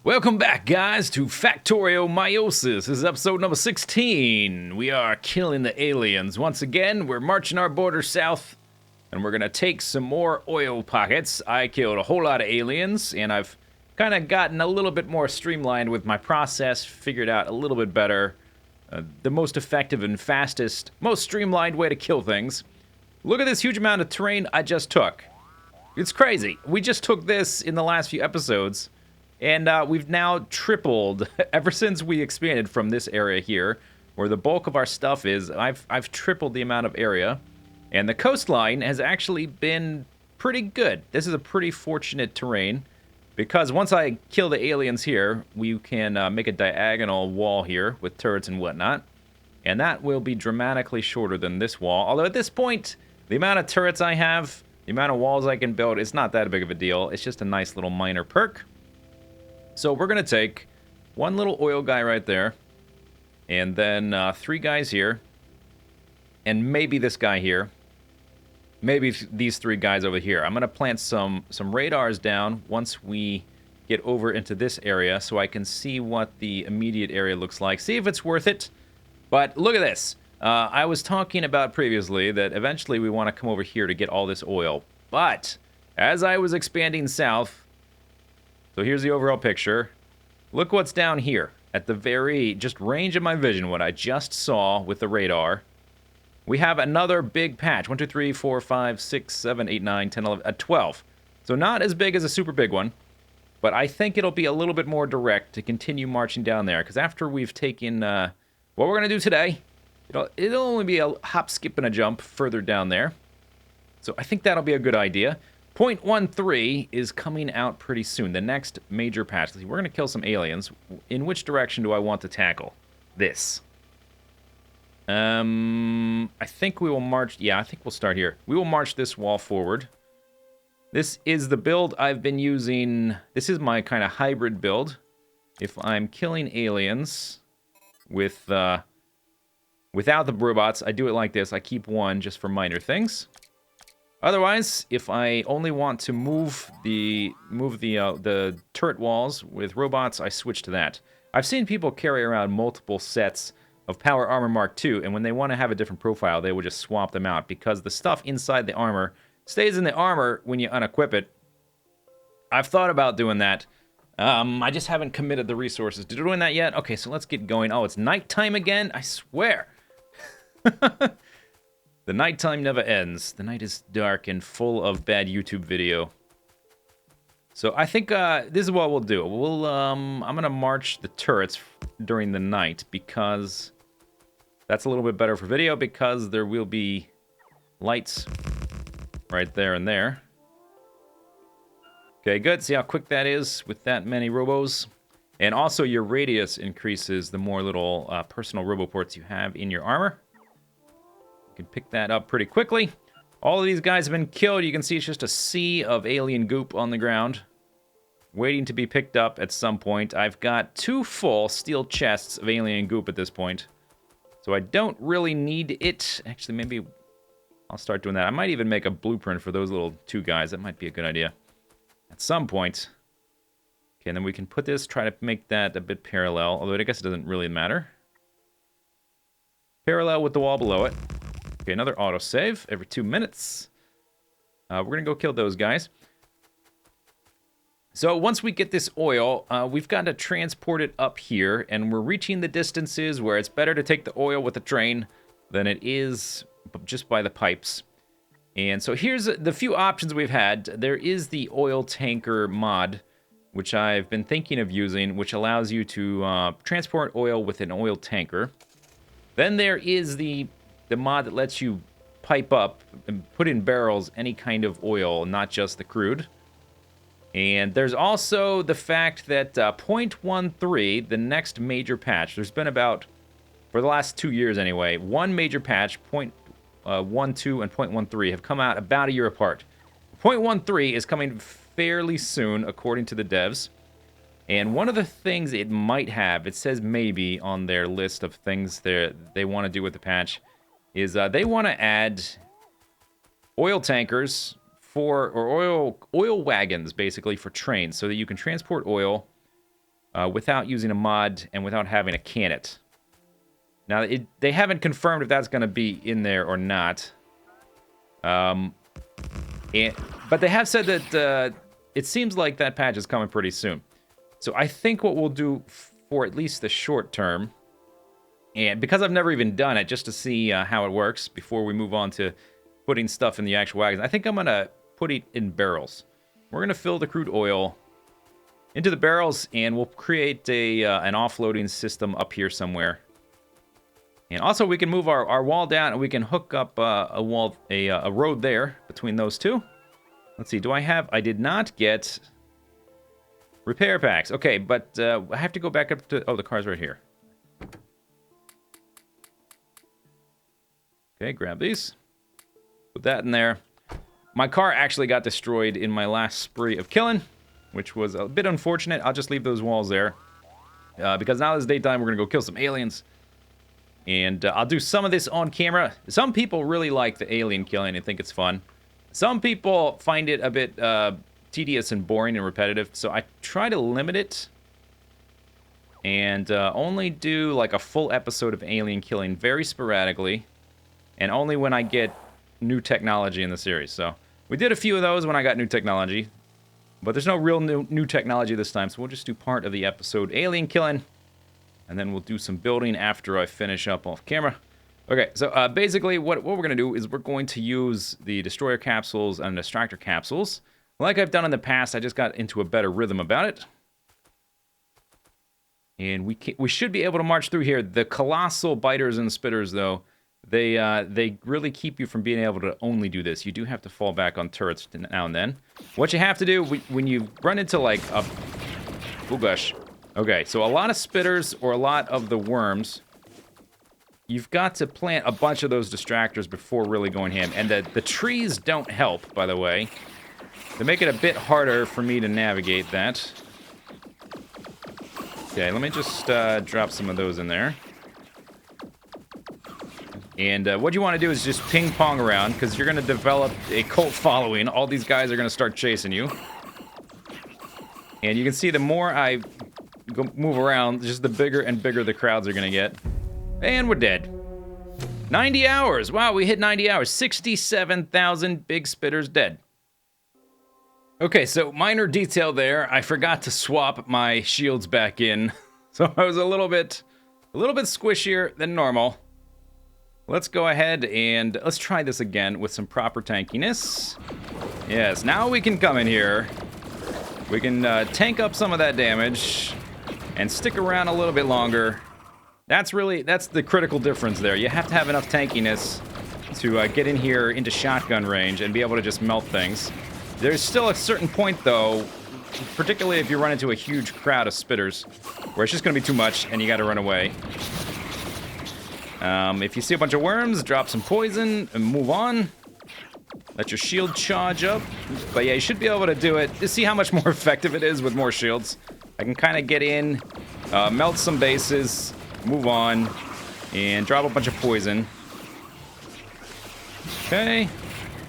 Welcome back, guys, to Factorio Meiosis. This is episode number 16. We are killing the aliens. Once again, we're marching our border south, and we're going to take some more oil pockets. I killed a whole lot of aliens, and I've kind of gotten a little bit more streamlined with my process, figured out a little bit better the most effective and fastest, most streamlined way to kill things. Look at this huge amount of terrain I just took. It's crazy. We just took this in the last few episodes. And we've now tripled, ever since we expanded from this area here, where the bulk of our stuff is, I've tripled the amount of area. And the coastline has actually been pretty good. This is a pretty fortunate terrain, because once I kill the aliens here, we can make a diagonal wall here with turrets and whatnot. And that will be dramatically shorter than this wall. Although at this point, the amount of turrets I have, the amount of walls I can build, it's not that big of a deal. It's just a nice little minor perk. So we're going to take one little oil guy right there, and then 3 guys here, and maybe this guy here, maybe these 3 guys over here. I'm going to plant some radars down once we get over into this area so I can see what the immediate area looks like, see if it's worth it. But look at this. I was talking about previously that eventually we want to come over here to get all this oil. But as I was expanding south, so here's the overall picture. Look what's down here at the very just range of my vision, what I just saw with the radar. We have another big patch. 1, 2, 3, 4, 5, 6, 7, 8, 9, 10, 11, 12. So not as big as a super big one, but I think it'll be a little bit more direct to continue marching down there, because after we've taken what we're going to do today, it'll only be a hop, skip, and a jump further down there. So I think that'll be a good idea. 0.13 is coming out pretty soon, the next major patch. We're going to kill some aliens. In which direction do I want to tackle this? I think we will march... Yeah, I think we'll start here. We will march this wall forward. This is the build I've been using. This is my kind of hybrid build. If I'm killing aliens without the robots, I do it like this. I keep one just for minor things. Otherwise, if I only want to move the turret walls with robots, I switch to that. I've seen people carry around multiple sets of Power Armor Mark II, and when they want to have a different profile, they will just swap them out, because the stuff inside the armor stays in the armor when you unequip it. I've thought about doing that. I just haven't committed the resources to doing that yet. Okay, so let's get going. Oh, it's nighttime again? I swear. The nighttime never ends. The night is dark and full of bad YouTube video. So I think this is what we'll do. I'm gonna march the turrets during the night, because that's a little bit better for video, because there will be lights right there and there. Okay, good. See how quick that is with that many robos? And also your radius increases the more little personal roboports you have in your armor. Can pick that up pretty quickly. All of these guys have been killed. You can see it's just a sea of alien goop on the ground, waiting to be picked up at some point. I've got 2 full steel chests of alien goop at this point, so I don't really need it. Actually, maybe I'll start doing that. I might even make a blueprint for those little 2 guys. That might be a good idea at some point. Okay, and then we can put this, try to make that a bit parallel, although I guess it doesn't really matter. Parallel with the wall below it. Okay, another autosave every 2 minutes. We're going to go kill those guys. So once we get this oil, we've got to transport it up here, and we're reaching the distances where it's better to take the oil with the train than it is just by the pipes. And so here's the few options we've had. There is the oil tanker mod, which I've been thinking of using, which allows you to transport oil with an oil tanker. Then there is the mod that lets you pipe up and put in barrels any kind of oil, not just the crude. And there's also the fact that 0.13, the next major patch, there's been about, for the last 2 years anyway, one major patch, 0.12 and 0.13, have come out about a year apart. 0.13 is coming fairly soon, according to the devs. And one of the things it might have, it says maybe on their list of things they want to do with the patch, is they want to add oil tankers or oil wagons, basically, for trains, so that you can transport oil without using a mod and without having to can it. Now, they haven't confirmed if that's going to be in there or not. But they have said that it seems like that patch is coming pretty soon. So I think what we'll do for at least the short term, and because I've never even done it, just to see how it works before we move on to putting stuff in the actual wagons, I think I'm going to put it in barrels. We're going to fill the crude oil into the barrels, and we'll create an offloading system up here somewhere. And also, we can move our wall down, and we can hook up a road there between those two. Let's see, I did not get repair packs. Okay, but I have to go back up to, the car's right here. Okay, grab these. Put that in there. My car actually got destroyed in my last spree of killing, which was a bit unfortunate. I'll just leave those walls there. Because now it's daytime, we're going to go kill some aliens. And I'll do some of this on camera. Some people really like the alien killing and think it's fun. Some people find it a bit tedious and boring and repetitive. So I try to limit it. And only do like a full episode of alien killing very sporadically. And only when I get new technology in the series. So we did a few of those when I got new technology. But there's no real new technology this time. So we'll just do part of the episode alien killing. And then we'll do some building after I finish up off camera. Okay, so basically what we're going to do is we're going to use the destroyer capsules and distractor capsules. Like I've done in the past, I just got into a better rhythm about it. And we should be able to march through here. The colossal biters and spitters, though, they really keep you from being able to only do this. You do have to fall back on turrets now and then. What you have to do when you run into like a... Oh gosh. Okay, so a lot of spitters or a lot of the worms, you've got to plant a bunch of those distractors before really going ham. And the trees don't help, by the way. They make it a bit harder for me to navigate that. Okay, let me just drop some of those in there. And what you want to do is just ping-pong around, because you're going to develop a cult following. All these guys are going to start chasing you. And you can see the more I move around, just the bigger and bigger the crowds are going to get. And we're dead. 90 hours. Wow, we hit 90 hours. 67,000 big spitters dead. Okay, so minor detail there. I forgot to swap my shields back in. So I was a little bit squishier than normal. Let's go ahead and let's try this again with some proper tankiness. Yes, now we can come in here. We can tank up some of that damage and stick around a little bit longer. That's the critical difference there. You have to have enough tankiness to get in here into shotgun range and be able to just melt things. There's still a certain point, though, particularly if you run into a huge crowd of spitters, where it's just going to be too much and you got to run away. If you see a bunch of worms, drop some poison and move on. Let your shield charge up. But yeah, you should be able to do it. Just see how much more effective it is with more shields. I can kind of get in, melt some bases, move on, and drop a bunch of poison. Okay.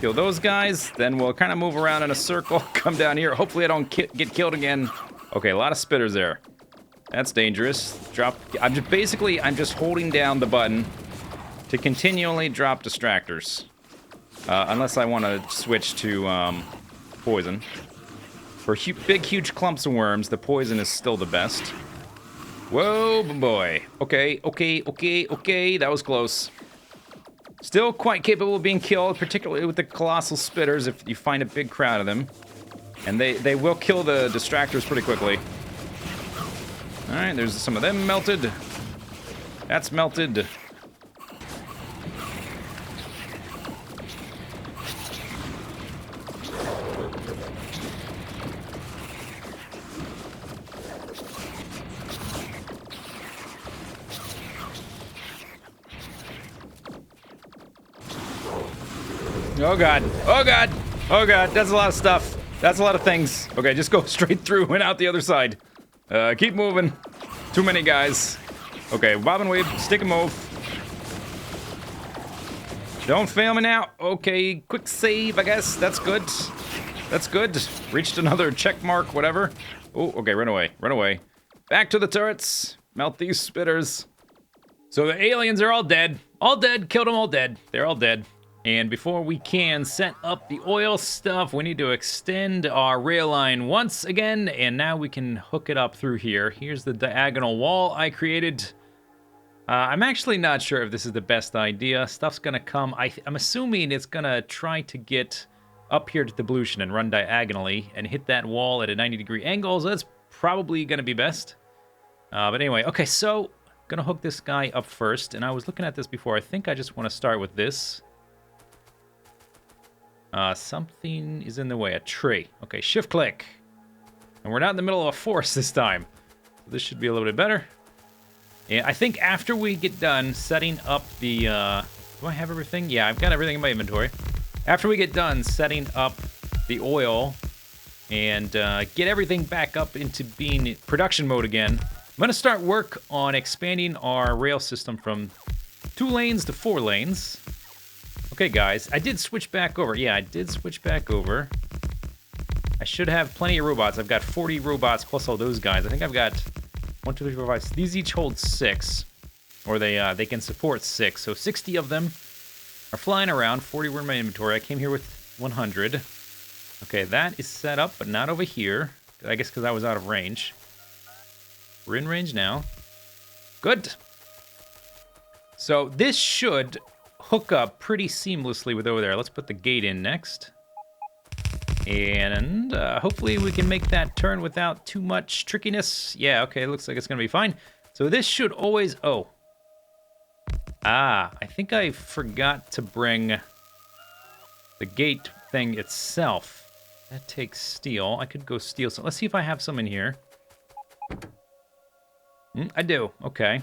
Kill those guys. Then we'll kind of move around in a circle. Come down here. Hopefully I don't get killed again. Okay, a lot of spitters there. That's dangerous. I'm just holding down the button to continually drop distractors. Unless I want to switch to poison. For big, huge clumps of worms, the poison is still the best. Whoa, boy. Okay. That was close. Still quite capable of being killed, particularly with the colossal spitters if you find a big crowd of them. And they will kill the distractors pretty quickly. Alright, there's some of them melted. That's melted. Oh god, oh god, oh god, that's a lot of stuff. That's a lot of things. Okay, just go straight through and out the other side. Keep moving. Too many guys. Okay, bob and weave, stick and move. Don't fail me now. Okay, quick save, I guess. That's good. That's good. Reached another check mark, whatever. Oh, okay, run away, run away. Back to the turrets. Melt these spitters. So the aliens are all dead. All dead. Killed them all dead. They're all dead. And before we can set up the oil stuff, we need to extend our rail line once again. And now we can hook it up through here. Here's the diagonal wall I created. I'm actually not sure if this is the best idea. Stuff's going to come. I'm assuming it's going to try to get up here to devolution and run diagonally and hit that wall at a 90-degree angle. So that's probably going to be best. But anyway, okay, so going to hook this guy up first. And I was looking at this before. I think I just want to start with this. Something is in the way. A tree. Okay, shift click. And we're not in the middle of a forest this time. So this should be a little bit better. And I think after we get done setting up the... do I have everything? Yeah, I've got everything in my inventory. After we get done setting up the oil and get everything back up into being production mode again, I'm going to start work on expanding our rail system from 2 lanes to 4 lanes. Okay, guys, I did switch back over. Yeah, I did switch back over. I should have plenty of robots. I've got 40 robots plus all those guys. I think I've got 1, 2, 3, 4, 5. These each hold 6, or they can support 6. So 60 of them are flying around. 40 were in my inventory. I came here with 100. Okay, that is set up, but not over here. I guess because I was out of range. We're in range now. Good. So this should hook up pretty seamlessly with over there. Let's put the gate in next. And hopefully we can make that turn without too much trickiness. Yeah, okay, looks like it's going to be fine. So this should always... Oh. I think I forgot to bring the gate thing itself. That takes steel. I could go steal some. Let's see if I have some in here. I do. Okay.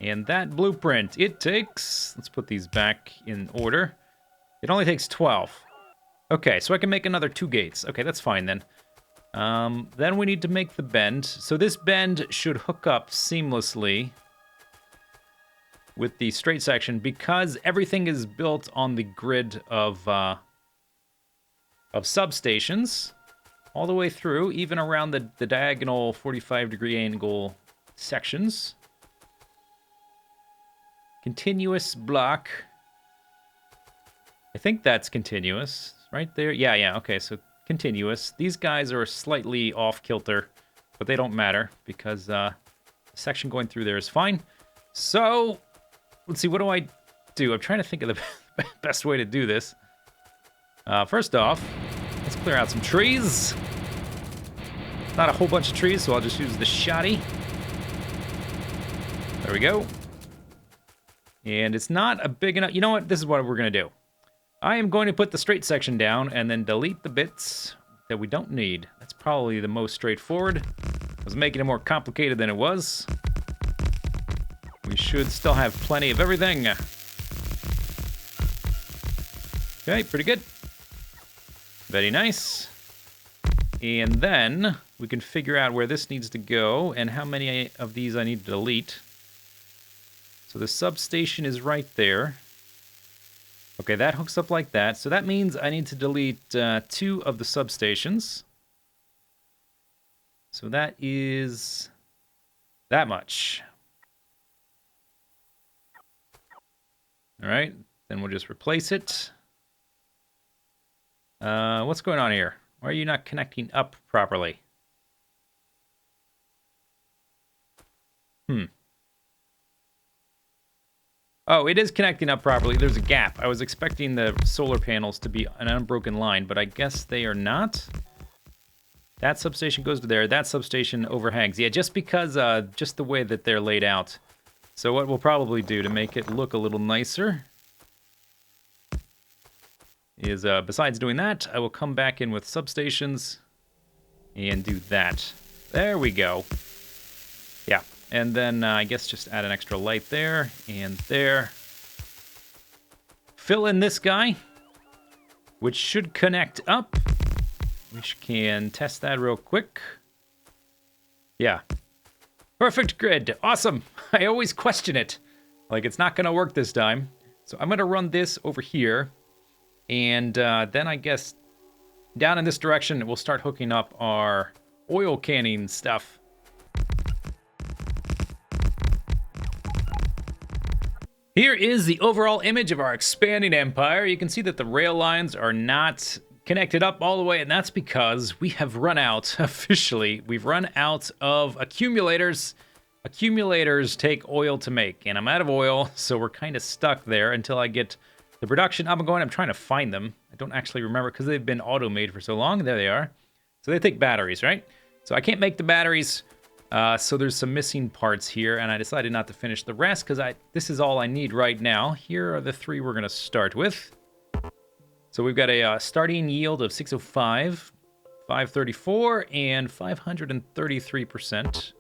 And that blueprint, it takes... Let's put these back in order. It only takes 12. Okay, so I can make another 2 gates. Okay, that's fine then. Then we need to make the bend. So this bend should hook up seamlessly with the straight section because everything is built on the grid of substations all the way through, even around the diagonal 45-degree angle sections. Continuous block. I think that's continuous. Right there? Yeah, okay, so continuous. These guys are slightly off-kilter, but they don't matter because the section going through there is fine. So, let's see, what do I do? I'm trying to think of the best way to do this. First off, let's clear out some trees. Not a whole bunch of trees, so I'll just use the shotty. There we go. And it's not a big enough... You know what? This is what we're going to do. I am going to put the straight section down and then delete the bits that we don't need. That's probably the most straightforward. I was making it more complicated than it was. We should still have plenty of everything. Okay, pretty good. Very nice. And then we can figure out where this needs to go and how many of these I need to delete. So the substation is right there. Okay, that hooks up like that. So that means I need to delete 2 of the substations. So that is that much. All right, then we'll just replace it. What's going on here? Why are you not connecting up properly? Oh, it is connecting up properly. There's a gap. I was expecting the solar panels to be an unbroken line, but I guess they are not. That substation goes to there. That substation overhangs. Yeah, just because, just the way that they're laid out. So what we'll probably do to make it look a little nicer is, besides doing that, I will come back in with substations and do that. There we go. Yeah. And then I guess just add an extra light there and there. Fill in this guy, which should connect up. We can test that real quick. Yeah. Perfect grid. Awesome. I always question it. Like, it's not going to work this time. So I'm going to run this over here. And then I guess down in this direction, we'll start hooking up our oil canning stuff. Here is the overall image of our expanding empire. You can see that the rail lines are not connected up all the way, and that's because we have run out, officially, we've run out of accumulators. Accumulators take oil to make, and I'm out of oil, so we're kind of stuck there until I get the production up and going. I'm trying to find them. I don't actually remember because they've been auto-made for so long. There they are. So they take batteries, right? So I can't make the batteries. So there's some missing parts here, and I decided not to finish the rest because this is all I need right now. Here are the 3 we're going to start with. So we've got a starting yield of 605, 534, and 533%.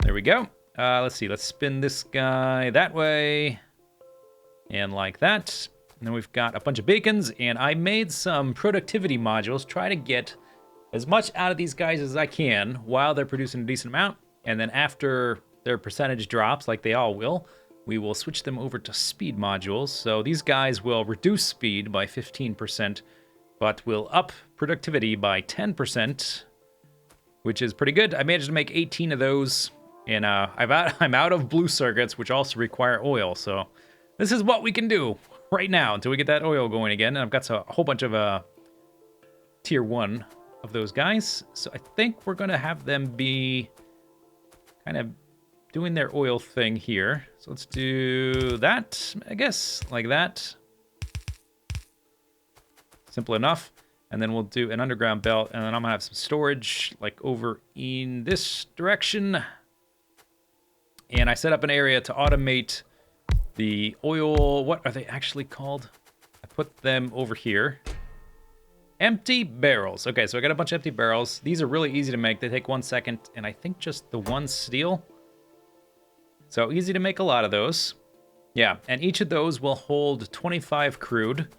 There we go. Let's see. Let's spin this guy that way and like that. And then we've got a bunch of beacons, and I made some productivity modules. Try to get as much out of these guys as I can while they're producing a decent amount. And then after their percentage drops, like they all will, we will switch them over to speed modules. So these guys will reduce speed by 15%, but will up productivity by 10%, which is pretty good. I managed to make 18 of those, and I'm out of blue circuits, which also require oil. So this is what we can do right now until we get that oil going again. And I've got a whole bunch of tier 1 of those guys. So I think we're going to have them be kind of doing their oil thing here. So let's do that, I guess, like that. Simple enough. And then we'll do an underground belt, and then I'm going to have some storage like over in this direction. And I set up an area to automate the oil. What are they actually called? I put them over here. Empty barrels. Okay, so I got a bunch of empty barrels. These are really easy to make. They take 1 second, and I think just the 1 steel. So easy to make a lot of those. Yeah, and each of those will hold 25 crude.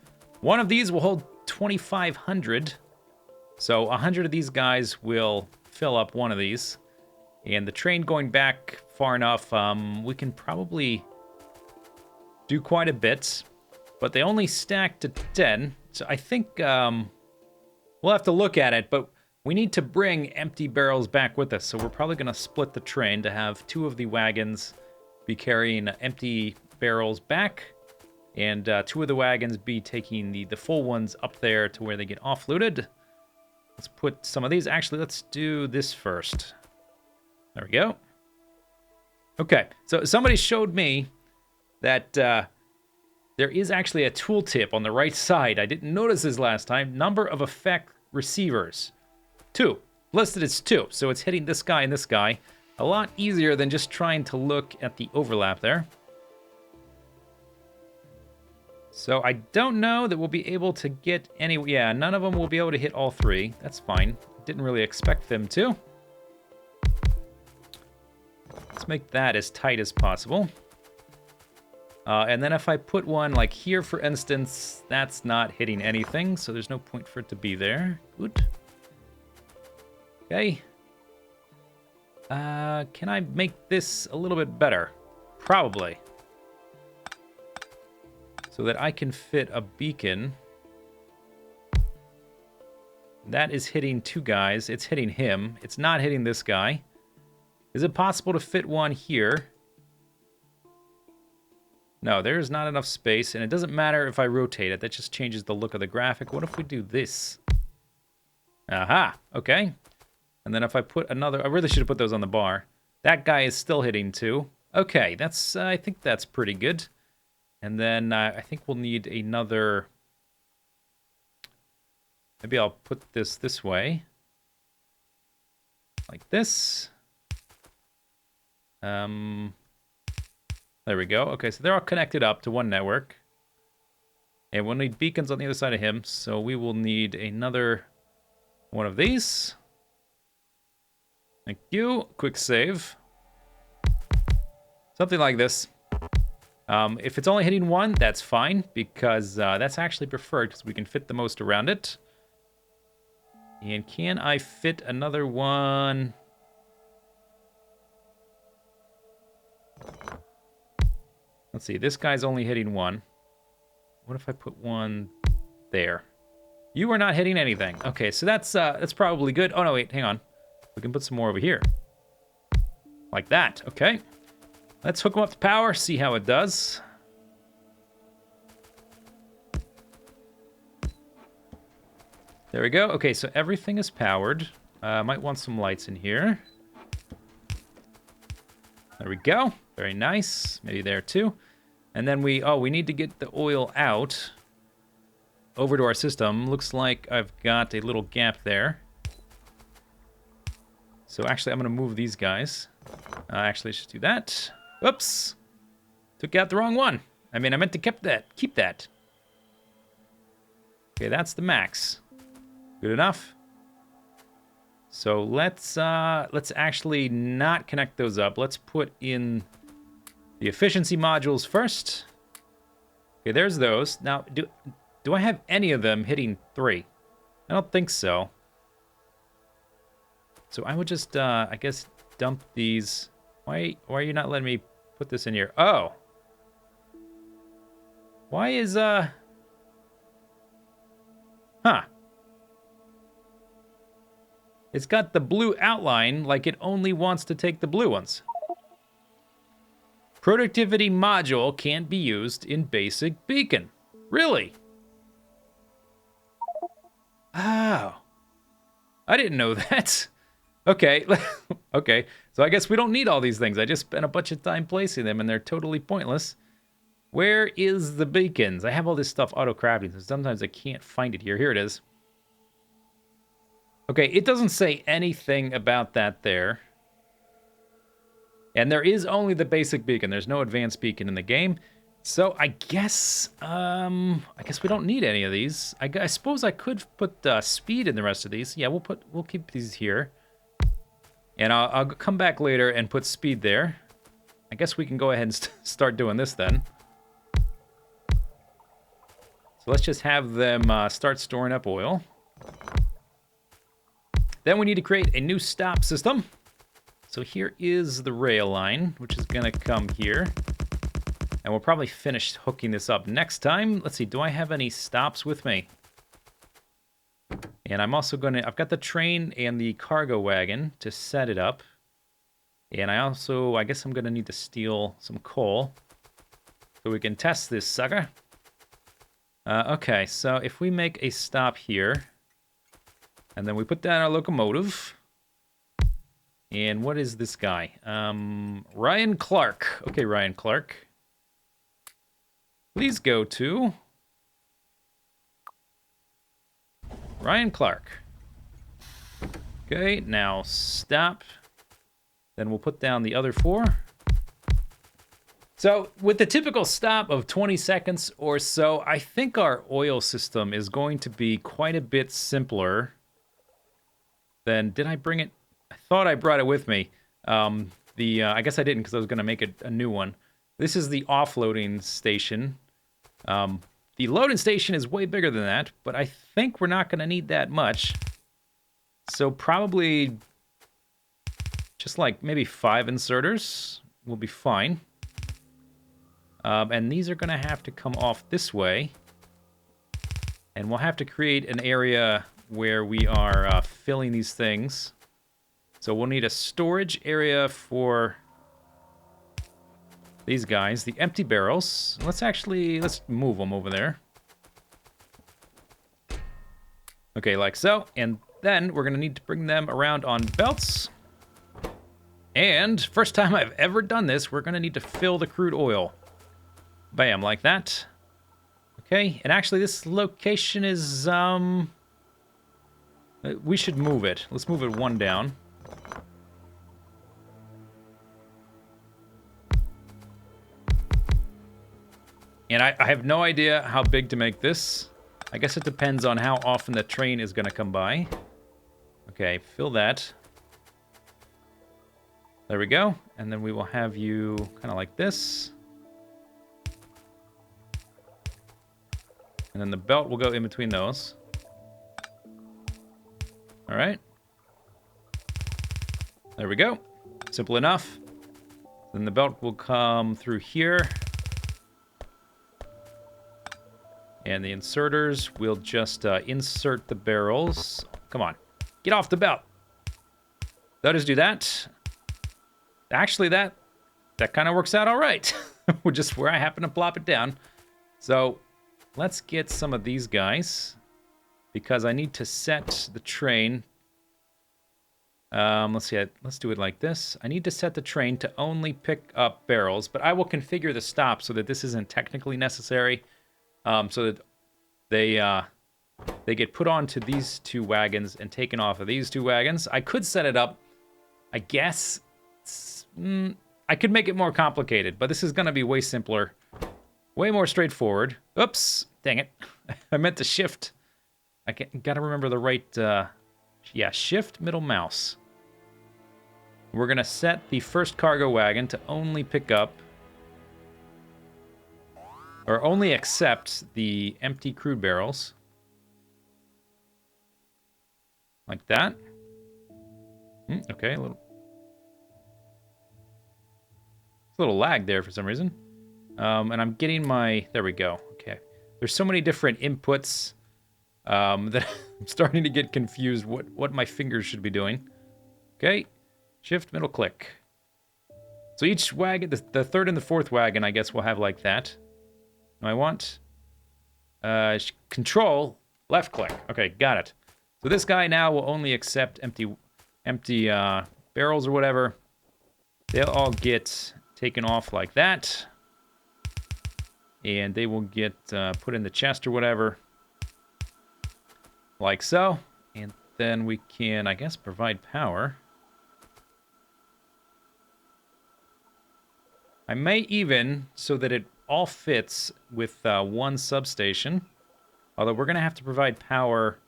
One of these will hold 2,500. So 100 of these guys will fill up one of these. And the train going back far enough, we can probably do quite a bit. But they only stack to 10. So I think we'll have to look at it, but we need to bring empty barrels back with us. So we're probably going to split the train to have 2 of the wagons be carrying empty barrels back, and 2 of the wagons be taking the full ones up there to where they get offloaded. Let's put some of these. Actually, let's do this first. There we go. Okay, so somebody showed me that there is actually a tooltip on the right side. I didn't notice this last time. Number of effect receivers. 2. Listed as 2. So it's hitting this guy and this guy. A lot easier than just trying to look at the overlap there. So I don't know that we'll be able to get any... Yeah, none of them will be able to hit all 3. That's fine. Didn't really expect them to. Let's make that as tight as possible. And then if I put one like here, for instance, that's not hitting anything, so there's no point for it to be there. Good. Okay. Can I make this a little bit better? Probably. So that I can fit a beacon. That is hitting 2 guys. It's hitting him. It's not hitting this guy. Is it possible to fit one here? No, there's not enough space, and it doesn't matter if I rotate it. That just changes the look of the graphic. What if we do this? Aha, okay. And then if I put another... I really should have put those on the bar. That guy is still hitting 2. Okay, that's... I think that's pretty good. And then I think we'll need another... Maybe I'll put this way. Like this. There we go. Okay, so they're all connected up to one network. And we'll need beacons on the other side of him, so we will need another one of these. Thank you. Quick save. Something like this. If it's only hitting 1, that's fine, because that's actually preferred, because we can fit the most around it. And can I fit another one? Let's see, this guy's only hitting 1. What if I put one there? You are not hitting anything. Okay, so that's probably good. Oh, no, wait, hang on. We can put some more over here. Like that, okay. Let's hook them up to power, see how it does. There we go. Okay, so everything is powered. Might want some lights in here. There we go. Very nice. Maybe there too. And then we need to get the oil out over to our system. Looks like I've got a little gap there. So actually, I'm going to move these guys. Actually, let's just do that. Oops. Took out the wrong one. I mean, I meant to keep that. Okay, that's the max. Good enough. So let's actually not connect those up. Let's put in the efficiency modules first. Okay, there's those. Now, do I have any of them hitting 3? I don't think so. So I would just, I guess, dump these. Why are you not letting me put this in here? Oh. Why is, Huh. It's got the blue outline like it only wants to take the blue ones. Productivity module can't be used in basic beacon. Really? Oh. I didn't know that. Okay. Okay. So I guess we don't need all these things. I just spent a bunch of time placing them and they're totally pointless. Where is the beacons? I have all this stuff auto-crafting, so sometimes I can't find it here. Here it is. Okay, it doesn't say anything about that there. And there is only the basic beacon. There's no advanced beacon in the game. So I guess we don't need any of these. I suppose I could put speed in the rest of these. Yeah, we'll keep these here. And I'll come back later and put speed there. I guess we can go ahead and start doing this then. So let's just have them start storing up oil. Then we need to create a new stop system. So here is the rail line, which is going to come here. And we'll probably finish hooking this up next time. Let's see, do I have any stops with me? And I'm also going to, I've got the train and the cargo wagon to set it up. And I guess I'm going to need to steal some coal so we can test this sucker. Okay, so if we make a stop here, and then we put down our locomotive. And what is this guy? Ryan Clark. Okay, Ryan Clark. Please go to Ryan Clark. Okay, now stop. Then we'll put down the other 4. So with the typical stop of 20 seconds or so, I think our oil system is going to be quite a bit simpler than... Did I bring it? I thought I brought it with me. I guess I didn't because I was going to make a new one. This is the offloading station. The loading station is way bigger than that, but I think we're not going to need that much. So probably just like maybe 5 inserters will be fine. And these are going to have to come off this way. And we'll have to create an area where we are filling these things. So we'll need a storage area for these guys, the empty barrels. Let's move them over there. Okay, like so. And then we're going to need to bring them around on belts. And first time I've ever done this, we're going to need to fill the crude oil. Bam, like that. Okay, and actually this location is, we should move it. Let's move it 1 down. And I have no idea how big to make this. I guess it depends on how often the train is going to come by. Okay, fill that. There we go. And then we will have you kind of like this. And then the belt will go in between those. All right. There we go. Simple enough. Then the belt will come through here. And the inserters will just insert the barrels. Come on. Get off the belt. They'll just do that. Actually, that that kind of works out all right. Just where I happen to plop it down. So let's get some of these guys, because I need to set the train. Let's see. Let's do it like this. I need to set the train to only pick up barrels, but I will configure the stop so that this isn't technically necessary. So that they get put onto these 2 wagons and taken off of these 2 wagons. I could set it up, I guess. I could make it more complicated, but this is going to be way simpler. Way more straightforward. Oops. Dang it. I meant to shift. I gotta remember the right... yeah, shift middle mouse. We're going to set the first cargo wagon to only pick up... or only accept the empty crude barrels. Like that. Okay, a little lag there for some reason. And I'm getting my... There we go. Okay. There's so many different inputs that I'm starting to get confused what my fingers should be doing. Okay. Shift, middle click. So each wagon, the third and the fourth wagon, I guess, will have like that. I want control, left click. Okay, got it. So this guy now will only accept empty barrels or whatever. They'll all get taken off like that. And they will get put in the chest or whatever. Like so. And then we can, I guess, provide power. I may even, so that it all fits with 1 substation. Although we're going to have to provide power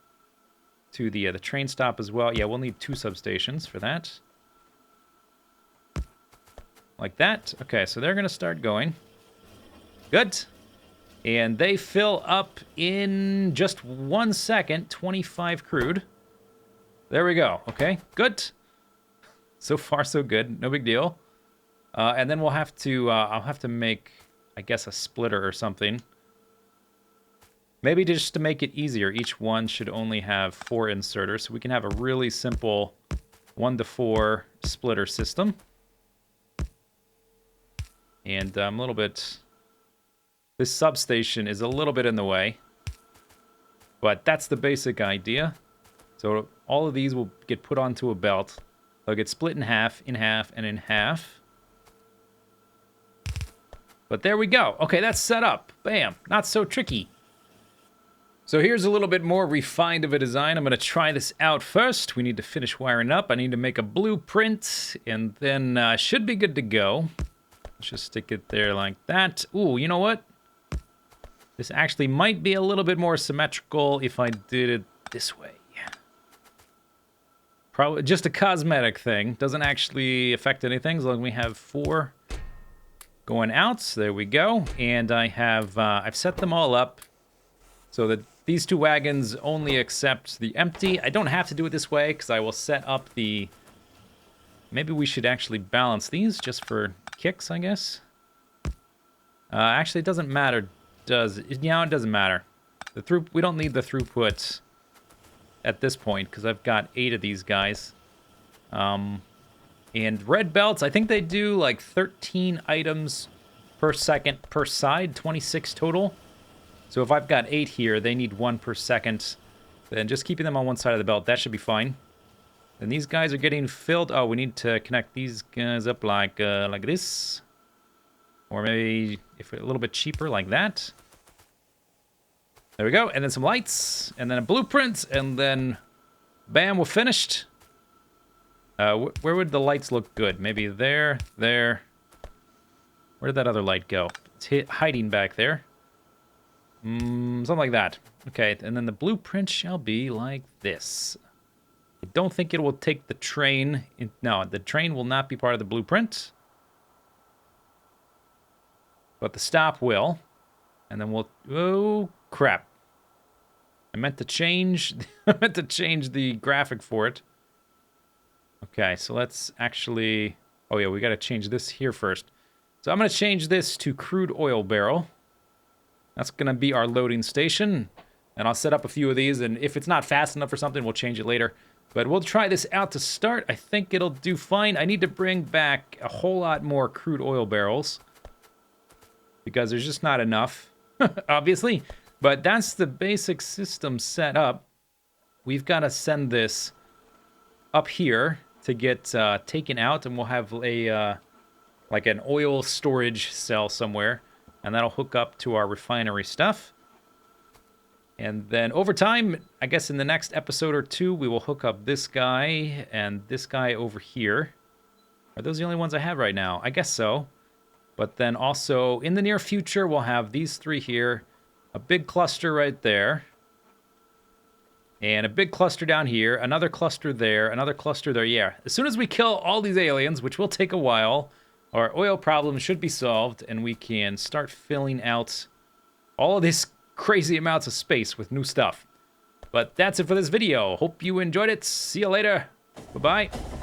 to the train stop as well. Yeah, we'll need 2 substations for that. Like that. Okay, so they're going to start going. Good. And they fill up in just 1 second, 25 crude. There we go. Okay, good. So far, so good. No big deal. And then we'll have to, I'll have to make, I guess, a splitter or something. Maybe just to make it easier, each one should only have 4 inserters. So we can have a really simple 1-to-4 splitter system. And I'm a little bit... This substation is a little bit in the way. But that's the basic idea. So all of these will get put onto a belt. They'll get split in half, and in half. But there we go. Okay, that's set up. Bam. Not so tricky. So here's a little bit more refined of a design. I'm going to try this out first. We need to finish wiring up. I need to make a blueprint, and then should be good to go. Let's just stick it there like that. Ooh, you know what? This actually might be a little bit more symmetrical if I did it this way. Probably just a cosmetic thing. Doesn't actually affect anything as long as we have 4 going out. So there we go. And I have I've set them all up so that these 2 wagons only accept the empty. I don't have to do it this way because I will set up the... Maybe we should actually balance these just for kicks, I guess. Actually, it doesn't matter. Does it? Yeah, it doesn't matter. We don't need the throughput at this point because I've got 8 of these guys. And red belts, I think they do like 13 items per second per side, 26 total. So if I've got 8 here, they need 1 per second. Then just keeping them on one side of the belt, that should be fine. And these guys are getting filled. Oh, we need to connect these guys up like this. Or maybe if a little bit cheaper like that. There we go. And then some lights. And then a blueprint. And then, bam, we're finished. Where would the lights look good? Maybe there, there. Where did that other light go? It's hiding back there. Something like that. Okay, and then the blueprint shall be like this. I don't think it will take the train. No, the train will not be part of the blueprint. But the stop will. And then we'll... Oh, crap. I meant to change... I meant to change the graphic for it. Okay, so let's actually... Oh, yeah, we got to change this here first. So I'm going to change this to crude oil barrel. That's going to be our loading station. And I'll set up a few of these, and if it's not fast enough or something, we'll change it later. But we'll try this out to start. I think it'll do fine. I need to bring back a whole lot more crude oil barrels because there's just not enough, obviously. But that's the basic system set up. We've got to send this up here to get taken out, and we'll have a like an oil storage cell somewhere, and that'll hook up to our refinery stuff. And then over time, I guess in the next episode or two, we will hook up this guy and this guy over here. Are those the only ones I have right now? I guess so. But then also, in the near future, we'll have these three here, a big cluster right there, and a big cluster down here, another cluster there, another cluster there. Yeah, as soon as we kill all these aliens, which will take a while, our oil problem should be solved, and we can start filling out all of this crazy amounts of space with new stuff. But that's it for this video. Hope you enjoyed it. See you later. Bye-bye.